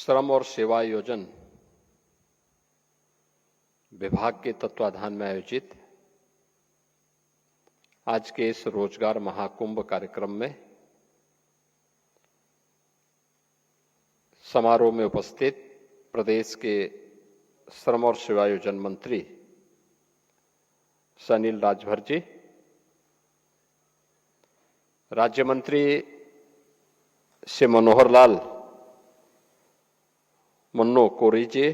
श्रम और सेवा योजन विभाग के तत्वाधान में आयोजित आज के इस रोजगार महाकुंभ कार्यक्रम में समारोह में उपस्थित प्रदेश के श्रम और सेवा योजन मंत्री अनिल राजभर जी, राज्य मंत्री श्री मनोहर लाल मन्नो कोरी जी,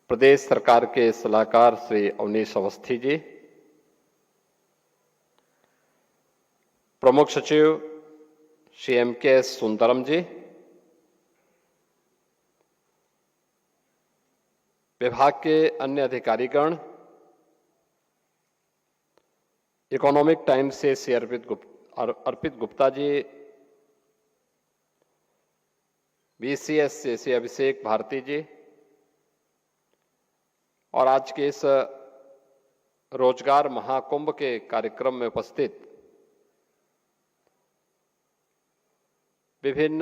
प्रदेश सरकार के सलाहकार श्री अवनीश अवस्थी जी, प्रमुख सचिव श्री M.K. सुंदरम जी, विभाग के अन्य अधिकारीगण, इकोनॉमिक टाइम्स से श्री अर्पित गुप्ता जी, BCS से श्री अभिषेक भारती जी और आज के इस रोजगार महाकुंभ के कार्यक्रम में उपस्थित विभिन्न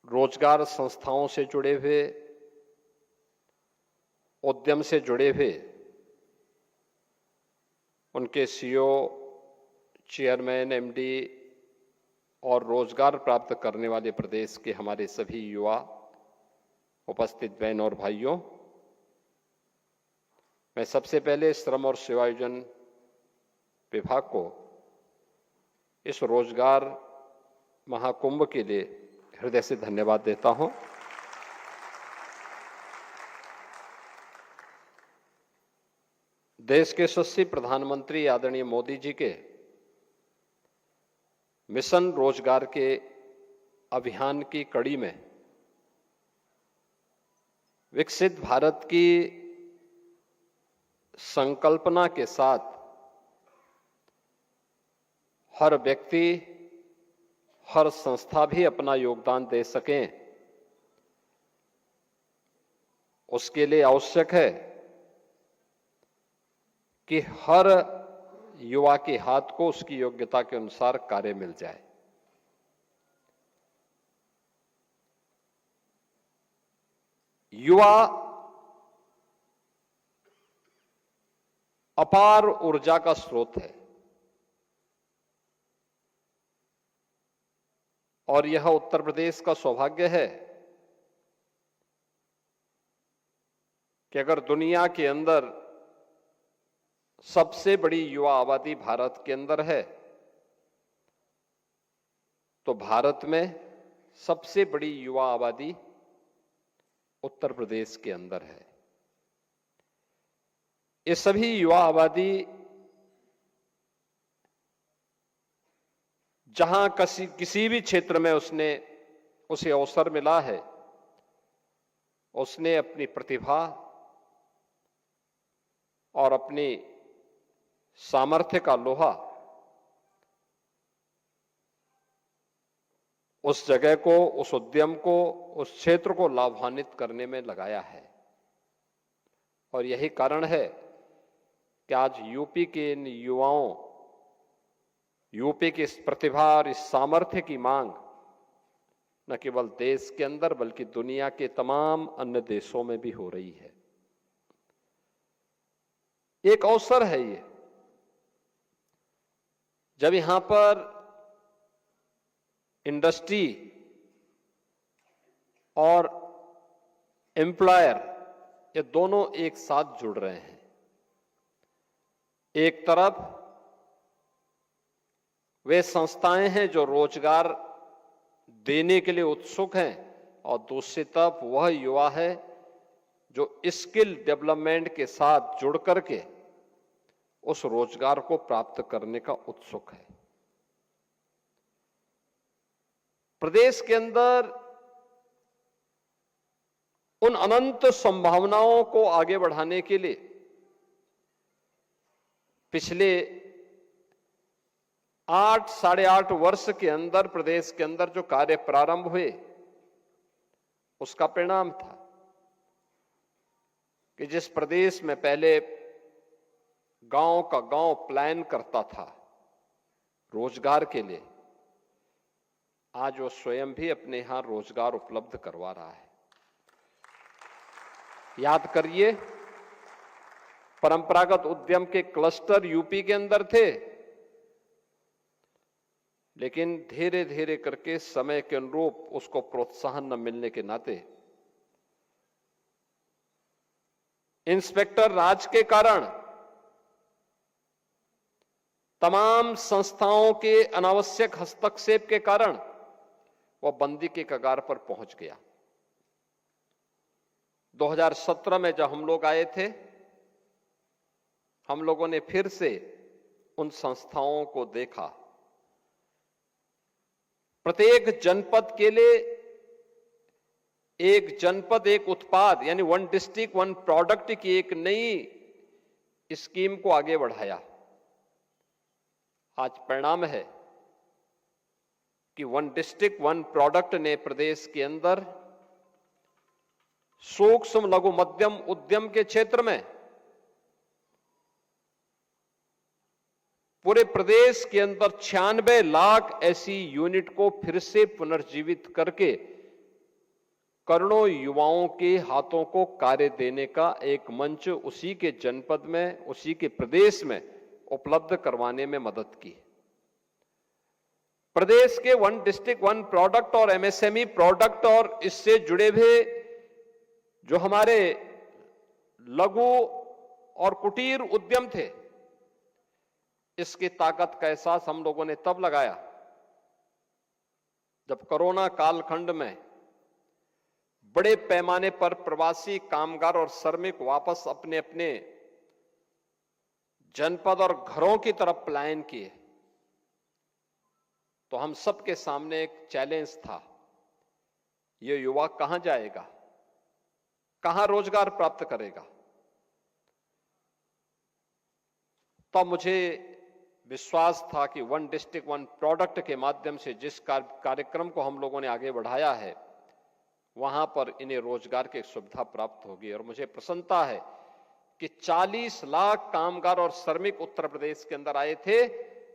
रोजगार संस्थाओं से जुड़े हुए, उद्यम से जुड़े हुए उनके CEO, चेयरमैन, MD और रोजगार प्राप्त करने वाले प्रदेश के हमारे सभी युवा, उपस्थित बहन और भाइयों, मैं सबसे पहले श्रम और सेवा योजन विभाग को इस रोजगार महाकुंभ के लिए हृदय से धन्यवाद देता हूं। देश के यशस्वी प्रधानमंत्री आदरणीय मोदी जी के मिशन रोजगार के अभियान की कड़ी में विकसित भारत की संकल्पना के साथ हर व्यक्ति, हर संस्था भी अपना योगदान दे सकें, उसके लिए आवश्यक है कि हर युवा के हाथ को उसकी योग्यता के अनुसार कार्य मिल जाए। युवा अपार ऊर्जा का स्रोत है और यह उत्तर प्रदेश का सौभाग्य है कि अगर दुनिया के अंदर सबसे बड़ी युवा आबादी भारत के अंदर है, तो भारत में सबसे बड़ी युवा आबादी उत्तर प्रदेश के अंदर है। ये सभी युवा आबादी जहां किसी भी क्षेत्र में उसे अवसर मिला है, उसने अपनी प्रतिभा और अपनी सामर्थ्य का लोहा उस जगह को, उस उद्यम को, उस क्षेत्र को लाभान्वित करने में लगाया है। और यही कारण है कि आज यूपी के इन युवाओं, यूपी की इस प्रतिभा और इस सामर्थ्य की मांग न केवल देश के अंदर बल्कि दुनिया के तमाम अन्य देशों में भी हो रही है। एक अवसर है ये, जब यहां पर इंडस्ट्री और एम्प्लॉयर ये दोनों एक साथ जुड़ रहे हैं। एक तरफ वे संस्थाएं हैं जो रोजगार देने के लिए उत्सुक हैं और दूसरी तरफ वह युवा है जो स्किल डेवलपमेंट के साथ जुड़ करके उस रोजगार को प्राप्त करने का उत्सुक है। प्रदेश के अंदर उन अनंत संभावनाओं को आगे बढ़ाने के लिए पिछले 8-8.5 वर्ष के अंदर प्रदेश के अंदर जो कार्य प्रारंभ हुए, उसका परिणाम था कि जिस प्रदेश में पहले गांव का गांव प्लान करता था, रोजगार के लिए आज वो स्वयं भी अपने यहां रोजगार उपलब्ध करवा रहा है। याद करिए, परंपरागत उद्यम के क्लस्टर यूपी के अंदर थे, लेकिन धीरे धीरे करके समय के अनुरूप उसको प्रोत्साहन न मिलने के नाते इंस्पेक्टर राज के कारण तमाम संस्थाओं के अनावश्यक हस्तक्षेप के कारण वह बंदी के कगार पर पहुंच गया। 2017 में जब हम लोग आए थे, हम लोगों ने फिर से उन संस्थाओं को देखा। प्रत्येक जनपद के लिए एक जनपद एक उत्पाद यानी वन डिस्ट्रिक्ट वन प्रोडक्ट की एक नई स्कीम को आगे बढ़ाया। आज परिणाम है कि वन डिस्ट्रिक्ट वन प्रोडक्ट ने प्रदेश के अंदर सूक्ष्म लघु मध्यम उद्यम के क्षेत्र में पूरे प्रदेश के अंदर 96 लाख ऐसी यूनिट को फिर से पुनर्जीवित करके करोड़ों युवाओं के हाथों को कार्य देने का एक मंच उसी के जनपद में, उसी के प्रदेश में उपलब्ध करवाने में मदद की। प्रदेश के वन डिस्ट्रिक्ट वन प्रोडक्ट और एमएसएमई प्रोडक्ट और इससे जुड़े हुए जो हमारे लघु और कुटीर उद्यम थे, इसकी ताकत का एहसास हम लोगों ने तब लगाया जब कोरोना कालखंड में बड़े पैमाने पर प्रवासी कामगार और श्रमिक वापस अपने अपने जनपद और घरों की तरफ पलायन किए, तो हम सबके सामने एक चैलेंज था, ये युवा कहां जाएगा, कहां रोजगार प्राप्त करेगा। तब मुझे विश्वास था कि वन डिस्ट्रिक्ट वन प्रोडक्ट के माध्यम से जिस कार्यक्रम को हम लोगों ने आगे बढ़ाया है, वहां पर इन्हें रोजगार की सुविधा प्राप्त होगी। और मुझे प्रसन्नता है कि 40 लाख कामगार और श्रमिक उत्तर प्रदेश के अंदर आए थे।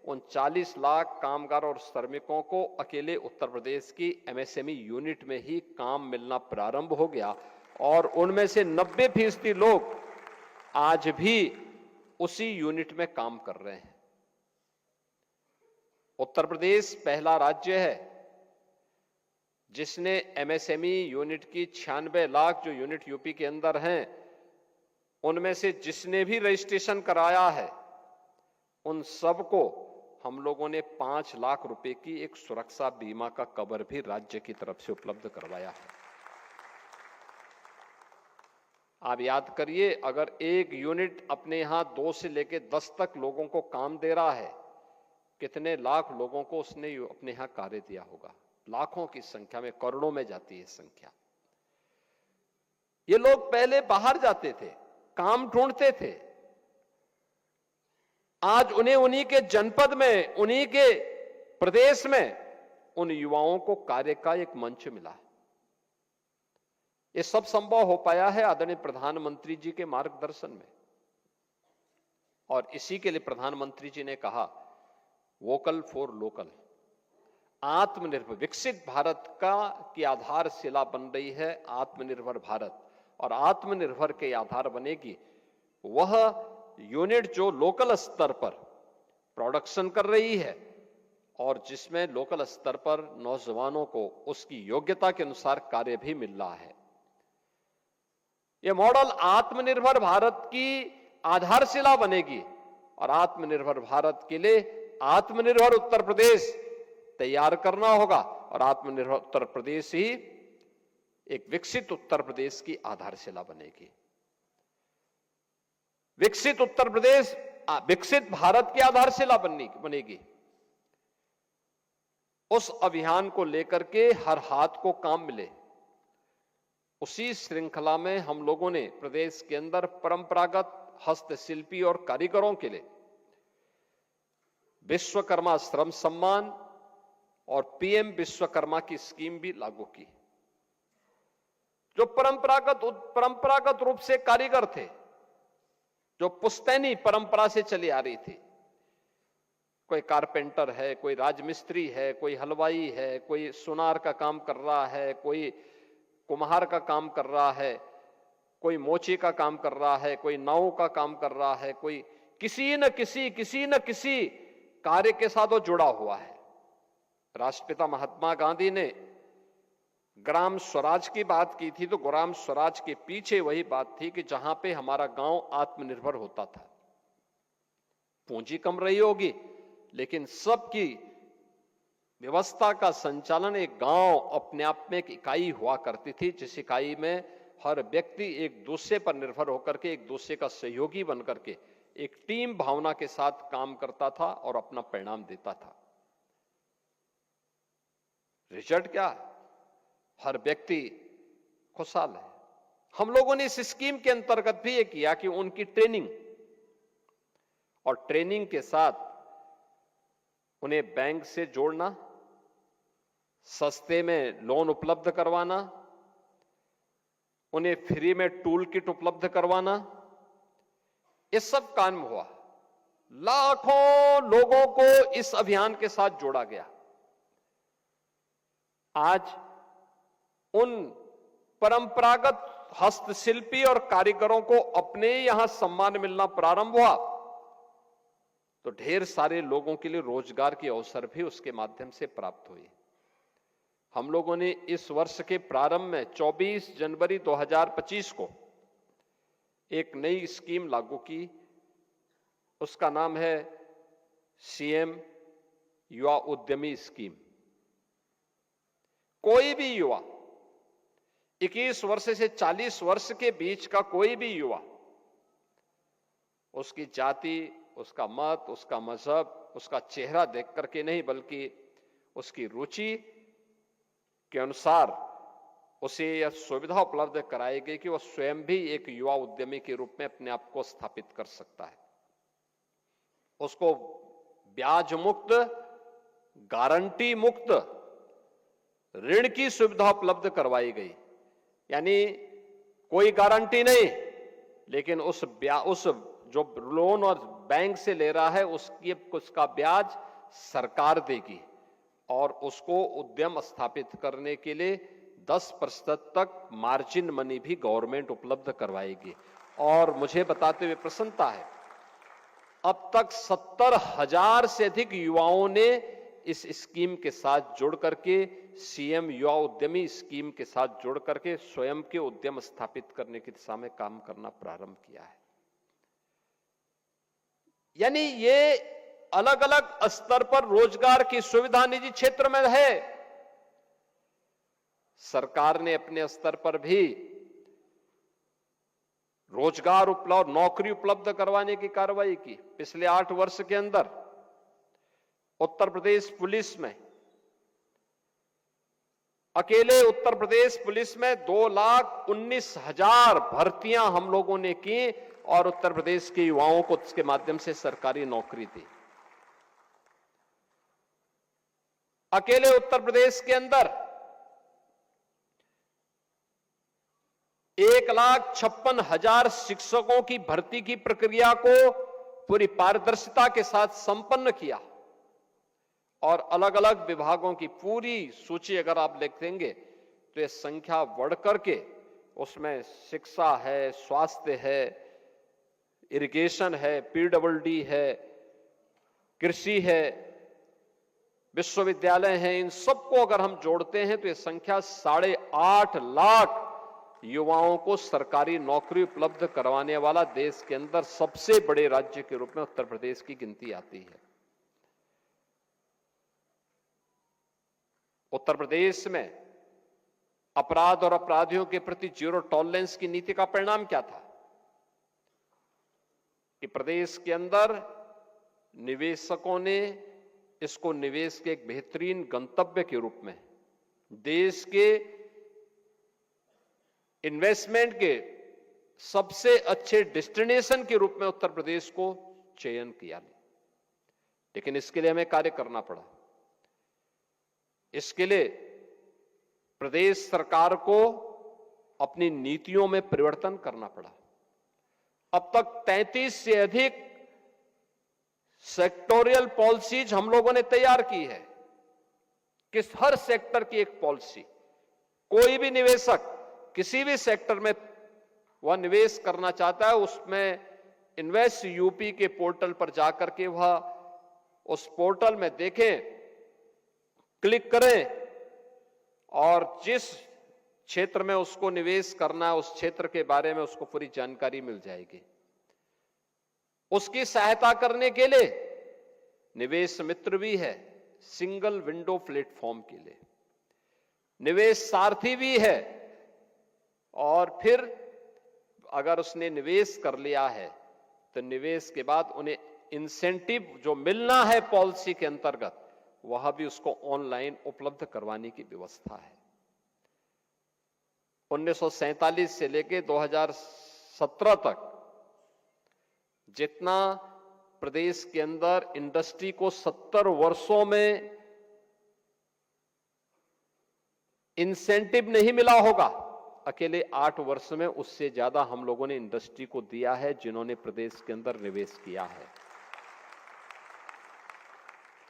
उन 40 लाख कामगार और श्रमिकों को अकेले उत्तर प्रदेश की एमएसएमई यूनिट में ही काम मिलना प्रारंभ हो गया और उनमें से 90% लोग आज भी उसी यूनिट में काम कर रहे हैं। उत्तर प्रदेश पहला राज्य है जिसने एमएसएमई यूनिट की 96 लाख जो यूनिट यूपी के अंदर हैं, उनमें से जिसने भी रजिस्ट्रेशन कराया है, उन सबको हम लोगों ने 5 लाख रुपए की एक सुरक्षा बीमा का कवर भी राज्य की तरफ से उपलब्ध करवाया है। आप याद करिए, अगर एक यूनिट अपने यहां 2 से लेकर 10 तक लोगों को काम दे रहा है, कितने लाख लोगों को उसने अपने यहां कार्य दिया होगा। लाखों की संख्या में, करोड़ों में जाती है संख्या। ये लोग पहले बाहर जाते थे, काम ढूंढते थे, आज उन्हें उन्हीं के जनपद में, उन्हीं के प्रदेश में उन युवाओं को कार्य का एक मंच मिला है। ये सब संभव हो पाया है आदरणीय प्रधानमंत्री जी के मार्गदर्शन में। और इसी के लिए प्रधानमंत्री जी ने कहा, वोकल फॉर लोकल। आत्मनिर्भर विकसित भारत की आधारशिला बन रही है आत्मनिर्भर भारत, और आत्मनिर्भर के आधार बनेगी वह यूनिट जो लोकल स्तर पर प्रोडक्शन कर रही है और जिसमें लोकल स्तर पर नौजवानों को उसकी योग्यता के अनुसार कार्य भी मिल रहा है। यह मॉडल आत्मनिर्भर भारत की आधारशिला बनेगी और आत्मनिर्भर भारत के लिए आत्मनिर्भर उत्तर प्रदेश तैयार करना होगा और आत्मनिर्भर उत्तर प्रदेश ही एक विकसित उत्तर प्रदेश की आधारशिला बनेगी। विकसित उत्तर प्रदेश विकसित भारत की आधारशिला बनेगी। उस अभियान को लेकर के हर हाथ को काम मिले, उसी श्रृंखला में हम लोगों ने प्रदेश के अंदर परंपरागत हस्तशिल्पी और कारीगरों के लिए विश्वकर्मा श्रम सम्मान और पीएम विश्वकर्मा की स्कीम भी लागू की। जो परंपरागत रूप से कारीगर थे, जो पुश्तैनी परंपरा से चली आ रही थी, कोई कारपेंटर है, कोई राजमिस्त्री है, कोई हलवाई है, कोई सुनार का काम कर रहा है, कोई कुम्हार का काम कर रहा है, कोई मोची का काम कर रहा है, कोई नाव का काम कर रहा है, कोई किसी न किसी कार्य के साथ वो जुड़ा हुआ है। राष्ट्रपिता महात्मा गांधी ने ग्राम स्वराज की बात की थी, तो ग्राम स्वराज के पीछे वही बात थी कि जहां पे हमारा गांव आत्मनिर्भर होता था। पूंजी कम रही होगी, लेकिन सबकी व्यवस्था का संचालन एक गांव अपने आप में एक इकाई हुआ करती थी, जिस इकाई में हर व्यक्ति एक दूसरे पर निर्भर होकर के, एक दूसरे का सहयोगी बनकर के, एक टीम भावना के साथ काम करता था और अपना परिणाम देता था। रिजल्ट क्या? हर व्यक्ति खुशहाल है। हम लोगों ने इस स्कीम के अंतर्गत भी ये किया कि उनकी ट्रेनिंग, और ट्रेनिंग के साथ उन्हें बैंक से जोड़ना, सस्ते में लोन उपलब्ध करवाना, उन्हें फ्री में टूल किट उपलब्ध करवाना, ये सब काम हुआ। लाखों लोगों को इस अभियान के साथ जोड़ा गया। आज उन परंपरागत हस्तशिल्पी और कारीगरों को अपने यहां सम्मान मिलना प्रारंभ हुआ, तो ढेर सारे लोगों के लिए रोजगार के अवसर भी उसके माध्यम से प्राप्त हुए। हम लोगों ने इस वर्ष के प्रारंभ में 24 जनवरी 2025 को एक नई स्कीम लागू की। उसका नाम है सीएम युवा उद्यमी स्कीम। कोई भी युवा, 21 वर्ष से 40 वर्ष के बीच का कोई भी युवा, उसकी जाति, उसका मत, उसका मजहब, उसका चेहरा देख करके नहीं, बल्कि उसकी रुचि के अनुसार उसे यह सुविधा उपलब्ध कराई गई कि वह स्वयं भी एक युवा उद्यमी के रूप में अपने आप को स्थापित कर सकता है। उसको ब्याज मुक्त, गारंटी मुक्त ऋण की सुविधा उपलब्ध करवाई गई। यानी कोई गारंटी नहीं, लेकिन उस जो लोन और बैंक से ले रहा है उसका ब्याज सरकार देगी, और उसको उद्यम स्थापित करने के लिए 10% तक मार्जिन मनी भी गवर्नमेंट उपलब्ध करवाएगी। और मुझे बताते हुए प्रसन्नता है, अब तक 70,000 से अधिक युवाओं ने इस स्कीम के साथ जुड़ करके, सीएम युवा उद्यमी स्कीम के साथ जुड़ करके स्वयं के उद्यम स्थापित करने की दिशा में काम करना प्रारंभ किया है। यानी ये अलग अलग स्तर पर रोजगार की सुविधा निजी क्षेत्र में है। सरकार ने अपने स्तर पर भी रोजगार उपलब्ध, नौकरी उपलब्ध करवाने की कार्रवाई की। पिछले 8 वर्ष के अंदर उत्तर प्रदेश पुलिस में, अकेले उत्तर प्रदेश पुलिस में 2,19,000 भर्तियां हम लोगों ने की, और उत्तर प्रदेश के युवाओं को इसके माध्यम से सरकारी नौकरी दी। अकेले उत्तर प्रदेश के अंदर 1,56,000 शिक्षकों की भर्ती की प्रक्रिया को पूरी पारदर्शिता के साथ संपन्न किया, और अलग अलग विभागों की पूरी सूची अगर आप लिखेंगे तो यह संख्या बढ़ करके उसमें शिक्षा है, स्वास्थ्य है, इरिगेशन है, पीडब्ल्यूडी है, कृषि है, विश्वविद्यालय हैं, इन सबको अगर हम जोड़ते हैं तो यह संख्या 8.5 लाख युवाओं को सरकारी नौकरी उपलब्ध करवाने वाला देश के अंदर सबसे बड़े राज्य के रूप में उत्तर प्रदेश की गिनती आती है। उत्तर प्रदेश में अपराध और अपराधियों के प्रति जीरो टॉलरेंस की नीति का परिणाम क्या था कि प्रदेश के अंदर निवेशकों ने इसको निवेश के एक बेहतरीन गंतव्य के रूप में, देश के इन्वेस्टमेंट के सबसे अच्छे डेस्टिनेशन के रूप में उत्तर प्रदेश को चयन किया। लेकिन इसके लिए हमें कार्य करना पड़ा। इसके लिए प्रदेश सरकार को अपनी नीतियों में परिवर्तन करना पड़ा। अब तक 33 से अधिक सेक्टोरियल पॉलिसीज हम लोगों ने तैयार की है कि हर सेक्टर की एक पॉलिसी, कोई भी निवेशक किसी भी सेक्टर में वह निवेश करना चाहता है, उसमें इन्वेस्ट यूपी के पोर्टल पर जाकर के वह उस पोर्टल में देखें, क्लिक करें और जिस क्षेत्र में उसको निवेश करना है उस क्षेत्र के बारे में उसको पूरी जानकारी मिल जाएगी। उसकी सहायता करने के लिए निवेश मित्र भी है, सिंगल विंडो प्लेटफॉर्म के लिए निवेश सारथी भी है, और फिर अगर उसने निवेश कर लिया है तो निवेश के बाद उन्हें इंसेंटिव जो मिलना है पॉलिसी के अंतर्गत वह भी उसको ऑनलाइन उपलब्ध करवाने की व्यवस्था है। 1947 से लेकर 2017 तक जितना प्रदेश के अंदर इंडस्ट्री को 70 वर्षों में इंसेंटिव नहीं मिला होगा, अकेले 8 वर्ष में उससे ज्यादा हम लोगों ने इंडस्ट्री को दिया है जिन्होंने प्रदेश के अंदर निवेश किया है।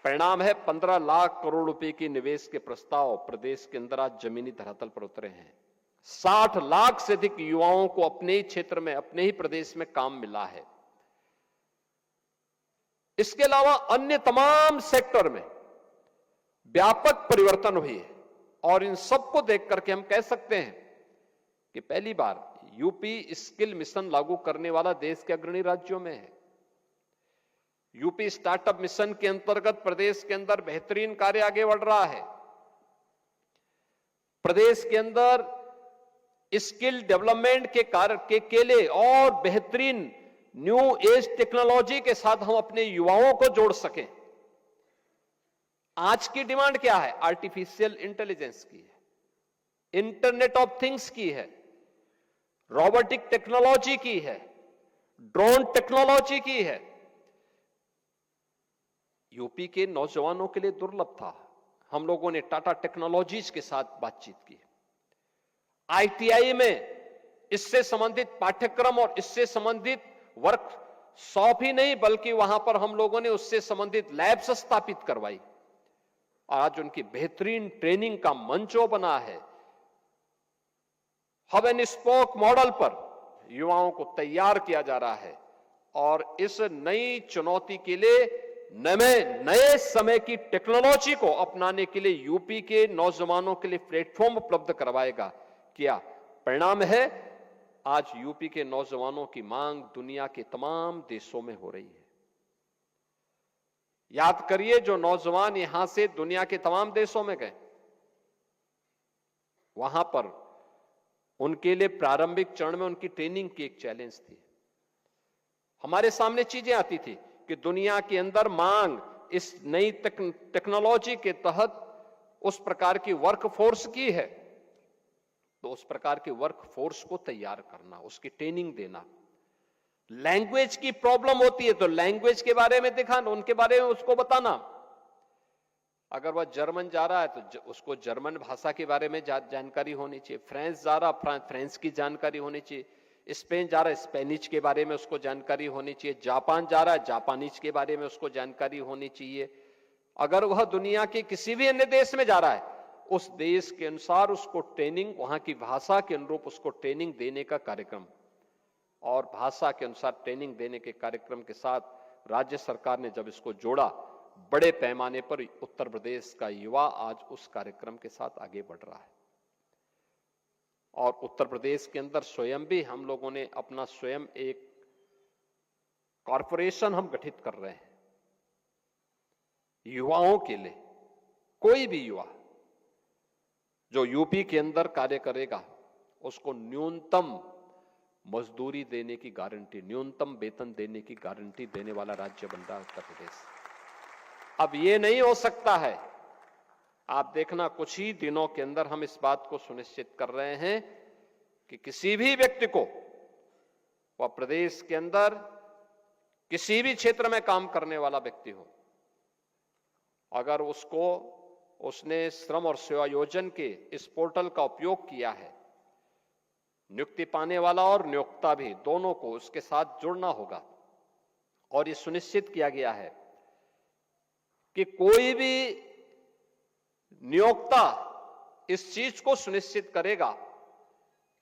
परिणाम है 15 लाख करोड़ रुपए की निवेश के प्रस्ताव प्रदेश के अंदर आज जमीनी धरातल पर उतरे हैं। 60 लाख से अधिक युवाओं को अपने ही क्षेत्र में, अपने ही प्रदेश में काम मिला है। इसके अलावा अन्य तमाम सेक्टर में व्यापक परिवर्तन हुए है और इन सबको देख करके हम कह सकते हैं कि पहली बार यूपी स्किल मिशन लागू करने वाला देश के अग्रणी राज्यों में है। यूपी स्टार्टअप मिशन के अंतर्गत प्रदेश के अंदर बेहतरीन कार्य आगे बढ़ रहा है। प्रदेश के अंदर स्किल डेवलपमेंट के कार्य के लिए और बेहतरीन न्यू एज टेक्नोलॉजी के साथ हम अपने युवाओं को जोड़ सकें। आज की डिमांड क्या है? आर्टिफिशियल इंटेलिजेंस की है, इंटरनेट ऑफ थिंग्स की है, रोबोटिक टेक्नोलॉजी की है, ड्रोन टेक्नोलॉजी की है। यूपी के नौजवानों के लिए दुर्लभ था। हम लोगों ने टाटा टेक्नोलॉजीज के साथ बातचीत की। आईटीआई में इससे संबंधित पाठ्यक्रम और इससे संबंधित वर्कशॉप ही नहीं बल्कि वहां पर हम लोगों ने उससे संबंधित लैब्स स्थापित करवाई। आज उनकी बेहतरीन ट्रेनिंग का मंच बना है। हब एंड स्पोक मॉडल पर युवाओं को तैयार किया जा रहा है और इस नई चुनौती के लिए नए समय की टेक्नोलॉजी को अपनाने के लिए यूपी के नौजवानों के लिए प्लेटफॉर्म उपलब्ध करवाएगा। क्या परिणाम है? आज यूपी के नौजवानों की मांग दुनिया के तमाम देशों में हो रही है। याद करिए, जो नौजवान यहां से दुनिया के तमाम देशों में गए, वहां पर उनके लिए प्रारंभिक चरण में उनकी ट्रेनिंग की एक चैलेंज थी। हमारे सामने चीजें आती थी कि दुनिया के अंदर मांग इस नई टेक्नोलॉजी के तहत उस प्रकार की वर्कफोर्स की है, तो उस प्रकार की वर्कफोर्स को तैयार करना, उसकी ट्रेनिंग देना। लैंग्वेज की प्रॉब्लम होती है तो लैंग्वेज के बारे में दिखाना, उनके बारे में उसको बताना। अगर वह जर्मन जा रहा है तो उसको जर्मन भाषा के बारे में जानकारी होनी चाहिए। फ्रांस जा रहा, फ्रांस की जानकारी होनी चाहिए। स्पेन जा रहा है, स्पेनिश के बारे में उसको जानकारी होनी चाहिए। जापान जा रहा है, जापानीज के बारे में उसको जानकारी होनी चाहिए। अगर वह दुनिया के किसी भी अन्य देश में जा रहा है, उस देश के अनुसार उसको ट्रेनिंग, वहां की भाषा के अनुरूप उसको ट्रेनिंग देने का कार्यक्रम, और भाषा के अनुसार ट्रेनिंग देने के कार्यक्रम के साथ राज्य सरकार ने जब इसको जोड़ा, बड़े पैमाने पर उत्तर प्रदेश का युवा आज उस कार्यक्रम के साथ आगे बढ़ रहा है। और उत्तर प्रदेश के अंदर स्वयं भी हम लोगों ने अपना स्वयं एक कॉरपोरेशन हम गठित कर रहे हैं युवाओं के लिए। कोई भी युवा जो यूपी के अंदर कार्य करेगा उसको न्यूनतम मजदूरी देने की गारंटी, न्यूनतम वेतन देने की गारंटी देने वाला राज्य बन रहा है उत्तर प्रदेश। अब ये नहीं हो सकता है, आप देखना कुछ ही दिनों के अंदर हम इस बात को सुनिश्चित कर रहे हैं कि किसी भी व्यक्ति को, वह प्रदेश के अंदर किसी भी क्षेत्र में काम करने वाला व्यक्ति हो, अगर उसने श्रम और सेवा योजन के इस पोर्टल का उपयोग किया है, नियुक्ति पाने वाला और नियोक्ता भी दोनों को उसके साथ जुड़ना होगा। और ये सुनिश्चित किया गया है कि कोई भी नियोक्ता इस चीज को सुनिश्चित करेगा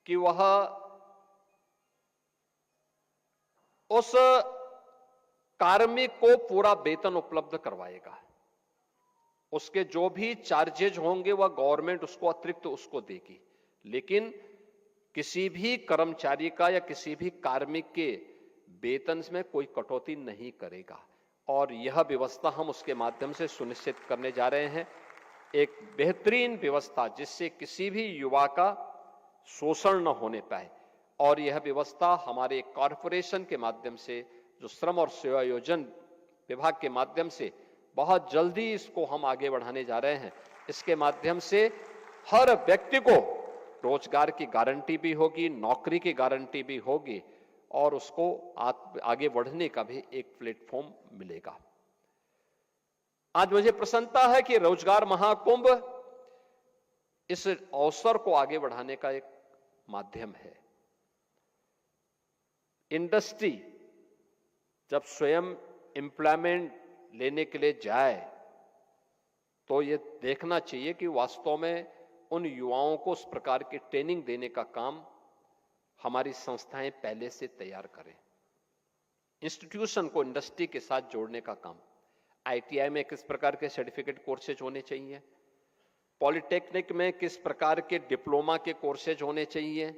कि वह उस कार्मिक को पूरा वेतन उपलब्ध करवाएगा। उसके जो भी चार्जेज होंगे वह गवर्नमेंट उसको अतिरिक्त उसको देगी, लेकिन किसी भी कर्मचारी का या किसी भी कार्मिक के वेतन में कोई कटौती नहीं करेगा। और यह व्यवस्था हम उसके माध्यम से सुनिश्चित करने जा रहे हैं, एक बेहतरीन व्यवस्था जिससे किसी भी युवा का शोषण न होने पाए। और यह व्यवस्था हमारे कॉर्पोरेशन के माध्यम से, जो श्रम और सेवा योजन विभाग के माध्यम से बहुत जल्दी इसको हम आगे बढ़ाने जा रहे हैं। इसके माध्यम से हर व्यक्ति को रोजगार की गारंटी भी होगी, नौकरी की गारंटी भी होगी और उसको आगे बढ़ने का भी एक प्लेटफॉर्म मिलेगा। आज मुझे प्रसन्नता है कि रोजगार महाकुंभ इस अवसर को आगे बढ़ाने का एक माध्यम है। इंडस्ट्री जब स्वयं एम्प्लॉयमेंट लेने के लिए जाए तो ये देखना चाहिए कि वास्तव में उन युवाओं को उस प्रकार की ट्रेनिंग देने का काम हमारी संस्थाएं पहले से तैयार करें। इंस्टीट्यूशन को इंडस्ट्री के साथ जोड़ने का काम, आईटीआई में किस प्रकार के सर्टिफिकेट कोर्सेज होने चाहिए, पॉलिटेक्निक में किस प्रकार के डिप्लोमा के कोर्सेज होने चाहिए,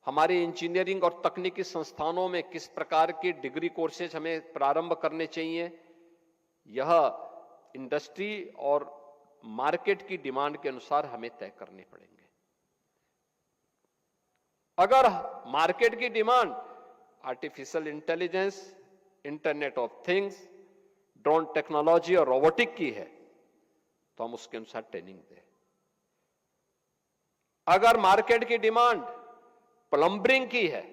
हमारे इंजीनियरिंग और तकनीकी संस्थानों में किस प्रकार के डिग्री कोर्सेज हमें प्रारंभ करने चाहिए, यह इंडस्ट्री और मार्केट की डिमांड के अनुसार हमें तय करने पड़ेंगे। अगर मार्केट की demand artificial intelligence, internet of things, drone technology और रोबोटिक की है तो हम उसके अनुसार ट्रेनिंग दें। अगर मार्केट की डिमांड प्लम्बरिंग की है,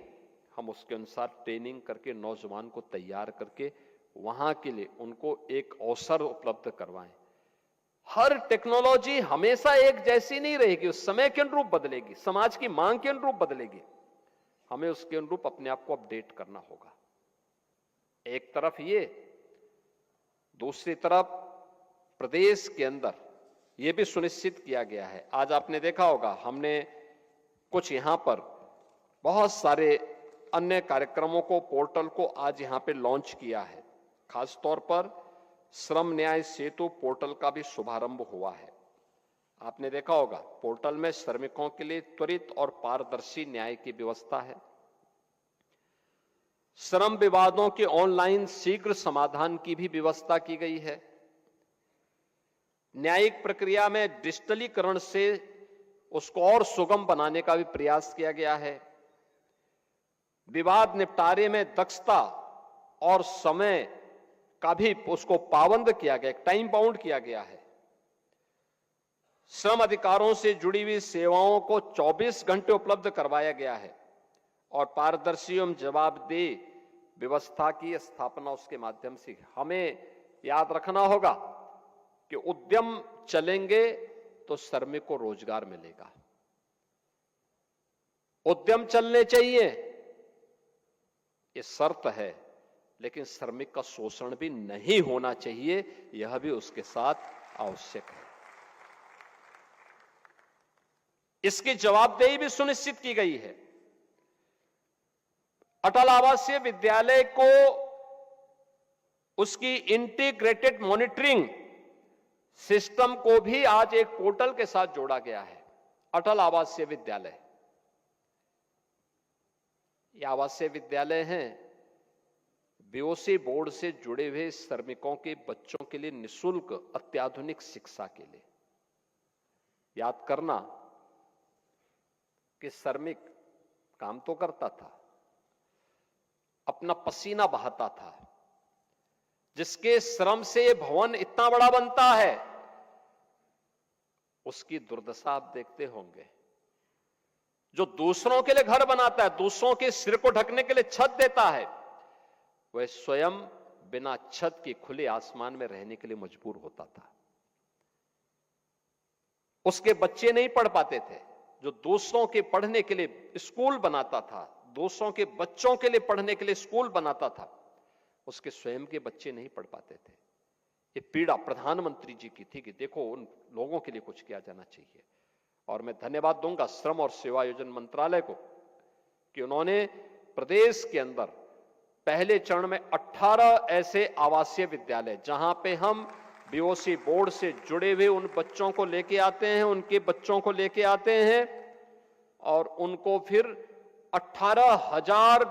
हम उसके अनुसार ट्रेनिंग करके नौजवान को तैयार करके वहां के लिए उनको एक अवसर उपलब्ध करवाएं। हर टेक्नोलॉजी हमेशा एक जैसी नहीं रहेगी, उस समय के अनुरूप बदलेगी, समाज की मांग के अनुरूप बदलेगी। हमें उसके अनुरूप अपने आप को अपडेट करना होगा। एक तरफ ये, दूसरी तरफ प्रदेश के अंदर यह भी सुनिश्चित किया गया है। आज आपने देखा होगा हमने कुछ यहां पर बहुत सारे अन्य कार्यक्रमों को, पोर्टल को आज यहां पे लॉन्च किया है। खासतौर पर श्रम न्याय सेतु पोर्टल का भी शुभारंभ हुआ है। आपने देखा होगा पोर्टल में श्रमिकों के लिए त्वरित और पारदर्शी न्याय की व्यवस्था है। श्रम विवादों के ऑनलाइन शीघ्र समाधान की भी व्यवस्था की गई है। न्यायिक प्रक्रिया में डिजिटलीकरण से उसको और सुगम बनाने का भी प्रयास किया गया है। विवाद निपटारे में दक्षता और समय का भी उसको पाबंद किया गया, टाइम बाउंड किया गया है। श्रम अधिकारों से जुड़ी हुई सेवाओं को 24 घंटे उपलब्ध करवाया गया है और पारदर्शी एवं जवाबदेह व्यवस्था की स्थापना उसके माध्यम से। हमें याद रखना होगा कि उद्यम चलेंगे तो श्रमिक को रोजगार मिलेगा। उद्यम चलने चाहिए, ये शर्त है, लेकिन श्रमिक का शोषण भी नहीं होना चाहिए, यह भी उसके साथ आवश्यक है। इसकी जवाबदेही भी सुनिश्चित की गई है। अटल आवासीय विद्यालय को उसकी इंटीग्रेटेड मॉनिटरिंग सिस्टम को भी आज एक पोर्टल के साथ जोड़ा गया है। अटल आवासीय विद्यालय, ये आवासीय विद्यालय हैं बीओसी बोर्ड से जुड़े हुए श्रमिकों के बच्चों के लिए निःशुल्क अत्याधुनिक शिक्षा के लिए। याद करना कि श्रमिक काम तो करता था, अपना पसीना बहाता था, जिसके श्रम से ये भवन इतना बड़ा बनता है, उसकी दुर्दशा आप देखते होंगे। जो दूसरों के लिए घर बनाता है, दूसरों के सिर को ढकने के लिए छत देता है, वह स्वयं बिना छत के खुले आसमान में रहने के लिए मजबूर होता था। उसके बच्चे नहीं पढ़ पाते थे। जो दूसरों के पढ़ने के लिए स्कूल बनाता था, दूसरों के बच्चों के लिए पढ़ने के लिए स्कूल बनाता था, उसके स्वयं के बच्चे नहीं पढ़ पाते थे। ये पीड़ा प्रधानमंत्री जी की थी कि देखो उन लोगों के लिए कुछ किया जाना चाहिए। और मैं धन्यवाद दूंगा श्रम और सेवायोजन मंत्रालय को कि उन्होंने प्रदेश के अंदर पहले चरण में 18 ऐसे आवासीय विद्यालय, जहां पे हम बीओसी बोर्ड से जुड़े हुए उन बच्चों को लेके आते हैं, उनके बच्चों को लेके आते हैं और उनको फिर 18,000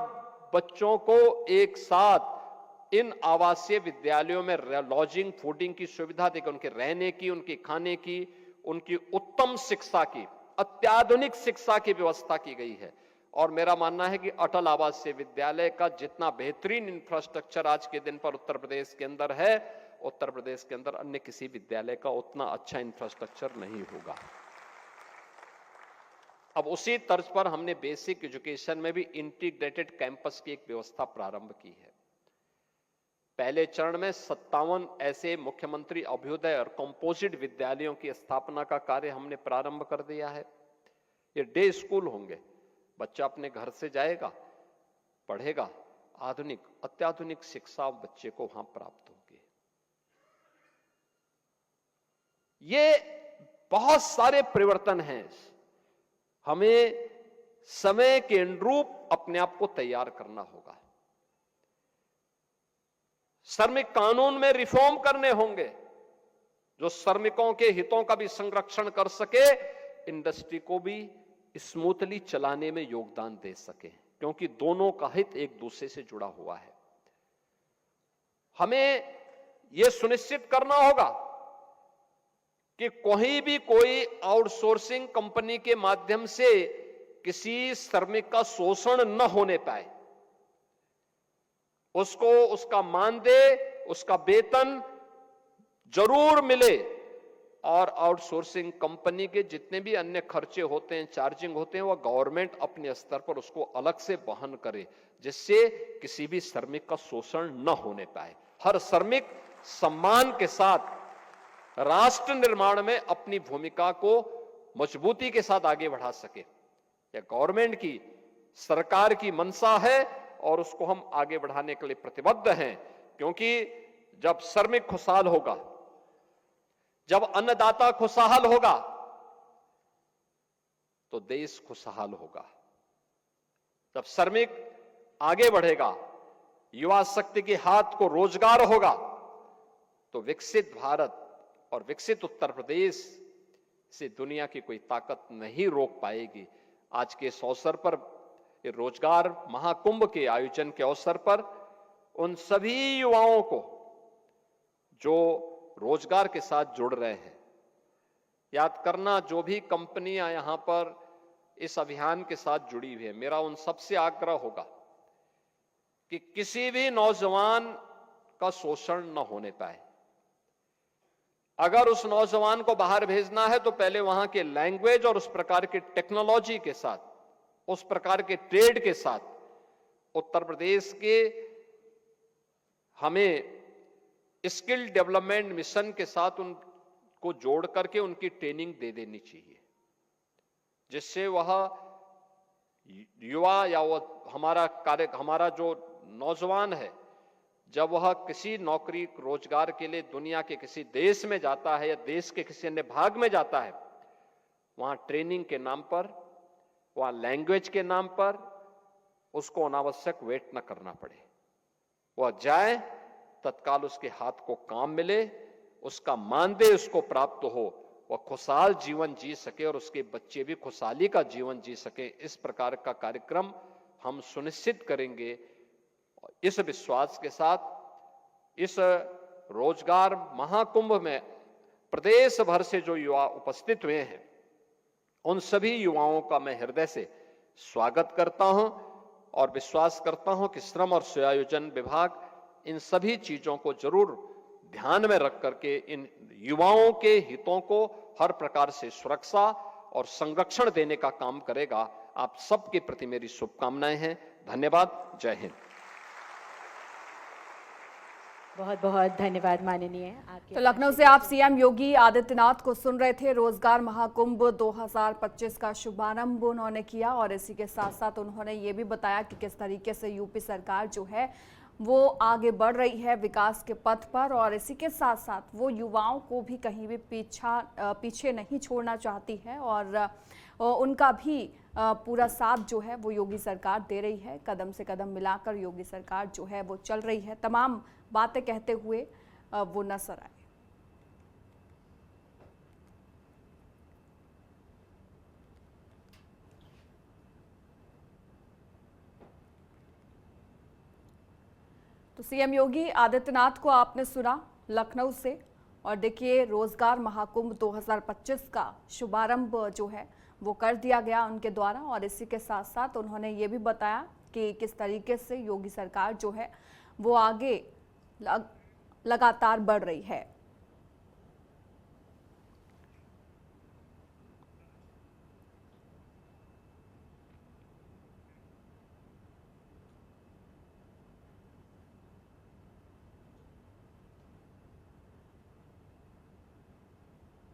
बच्चों को एक साथ इन आवासीय विद्यालयों में लॉजिंग फूडिंग की सुविधा देकर उनके रहने की, उनके खाने की, उनकी उत्तम शिक्षा की, अत्याधुनिक शिक्षा की व्यवस्था की गई है। और मेरा मानना है कि अटल आवासीय विद्यालय का जितना बेहतरीन इंफ्रास्ट्रक्चर आज के दिन पर उत्तर प्रदेश के अंदर है, उत्तर प्रदेश के अंदर अन्य किसी विद्यालय का उतना अच्छा इंफ्रास्ट्रक्चर नहीं होगा। अब उसी तर्ज पर हमने बेसिक एजुकेशन में भी इंटीग्रेटेड कैंपस की एक व्यवस्था प्रारंभ की है। पहले चरण में 57 ऐसे मुख्यमंत्री अभ्युदय और कंपोजिट विद्यालयों की स्थापना का कार्य हमने प्रारंभ कर दिया है। ये डे स्कूल होंगे, बच्चा अपने घर से जाएगा, पढ़ेगा, आधुनिक अत्याधुनिक शिक्षा बच्चे को वहां प्राप्त होगी। ये बहुत सारे परिवर्तन हैं, हमें समय के अनुरूप अपने आप को तैयार करना होगा। श्रमिक कानून में रिफॉर्म करने होंगे जो श्रमिकों के हितों का भी संरक्षण कर सके, इंडस्ट्री को भी स्मूथली चलाने में योगदान दे सके, क्योंकि दोनों का हित एक दूसरे से जुड़ा हुआ है। हमें यह सुनिश्चित करना होगा कि कोई आउटसोर्सिंग कंपनी के माध्यम से किसी श्रमिक का शोषण न होने पाए, उसको उसका मानदेय, उसका वेतन जरूर मिले और आउटसोर्सिंग कंपनी के जितने भी अन्य खर्चे होते हैं, चार्जिंग होते हैं, वह गवर्नमेंट अपने स्तर पर उसको अलग से वहन करे, जिससे किसी भी श्रमिक का शोषण न होने पाए। हर श्रमिक सम्मान के साथ राष्ट्र निर्माण में अपनी भूमिका को मजबूती के साथ आगे बढ़ा सके। यह गवर्नमेंट की, सरकार की मंशा है और उसको हम आगे बढ़ाने के लिए प्रतिबद्ध हैं, क्योंकि जब श्रमिक खुशहाल होगा, जब अन्नदाता खुशहाल होगा, तो देश खुशहाल होगा। जब श्रमिक आगे बढ़ेगा, युवा शक्ति के हाथ को रोजगार होगा, तो विकसित भारत और विकसित उत्तर प्रदेश से दुनिया की कोई ताकत नहीं रोक पाएगी। आज के इस अवसर पर, रोजगार महाकुंभ के आयोजन के अवसर पर, उन सभी युवाओं को जो रोजगार के साथ जुड़ रहे हैं, याद करना जो भी कंपनियां यहां पर इस अभियान के साथ जुड़ी हुई है, मेरा उन सबसे आग्रह होगा कि किसी भी नौजवान का शोषण न होने पाए। अगर उस नौजवान को बाहर भेजना है तो पहले वहां के लैंग्वेज और उस प्रकार की टेक्नोलॉजी के साथ, उस प्रकार के ट्रेड के साथ उत्तर प्रदेश के हमें स्किल डेवलपमेंट मिशन के साथ उनको जोड़ करके उनकी ट्रेनिंग दे देनी चाहिए, जिससे वह युवा या वह हमारा जो नौजवान है, जब वह किसी नौकरी रोजगार के लिए दुनिया के किसी देश में जाता है या देश के किसी अन्य भाग में जाता है, वहां ट्रेनिंग के नाम पर, वहां लैंग्वेज के नाम पर उसको अनावश्यक वेट न करना पड़े। वह जाए, तत्काल उसके हाथ को काम मिले, उसका मानदेय उसको प्राप्त हो, वह खुशहाल जीवन जी सके और उसके बच्चे भी खुशहाली का जीवन जी सके। इस प्रकार का कार्यक्रम हम सुनिश्चित करेंगे। इस विश्वास के साथ इस रोजगार महाकुंभ में प्रदेश भर से जो युवा उपस्थित हुए हैं, उन सभी युवाओं का मैं हृदय से स्वागत करता हूं और विश्वास करता हूं कि श्रम और सेवायोजन विभाग इन सभी चीजों को जरूर ध्यान में रख करके इन युवाओं के हितों को हर प्रकार से सुरक्षा और संरक्षण देने का काम करेगा। आप सबके प्रति मेरी शुभकामनाएं हैं। धन्यवाद। जय हिंद। बहुत बहुत धन्यवाद माननीय। तो लखनऊ से आप सीएम योगी आदित्यनाथ को सुन रहे थे। रोजगार महाकुंभ 2025 का शुभारंभ उन्होंने किया और इसी के साथ साथ उन्होंने ये भी बताया कि किस तरीके से यूपी सरकार जो है वो आगे बढ़ रही है विकास के पथ पर, और इसी के साथ साथ वो युवाओं को भी कहीं भी पीछे नहीं छोड़ना चाहती है, और उनका भी पूरा साथ जो है वो योगी सरकार दे रही है। कदम से कदम मिलाकर योगी सरकार जो है वो चल रही है, तमाम बातें कहते हुए वो नजर आए। तो सीएम योगी आदित्यनाथ को आपने सुना लखनऊ से, और देखिए रोजगार महाकुंभ 2025 का शुभारंभ जो है वो कर दिया गया उनके द्वारा, और इसी के साथ साथ उन्होंने ये भी बताया कि किस तरीके से योगी सरकार जो है वो आगे लगातार बढ़ रही है।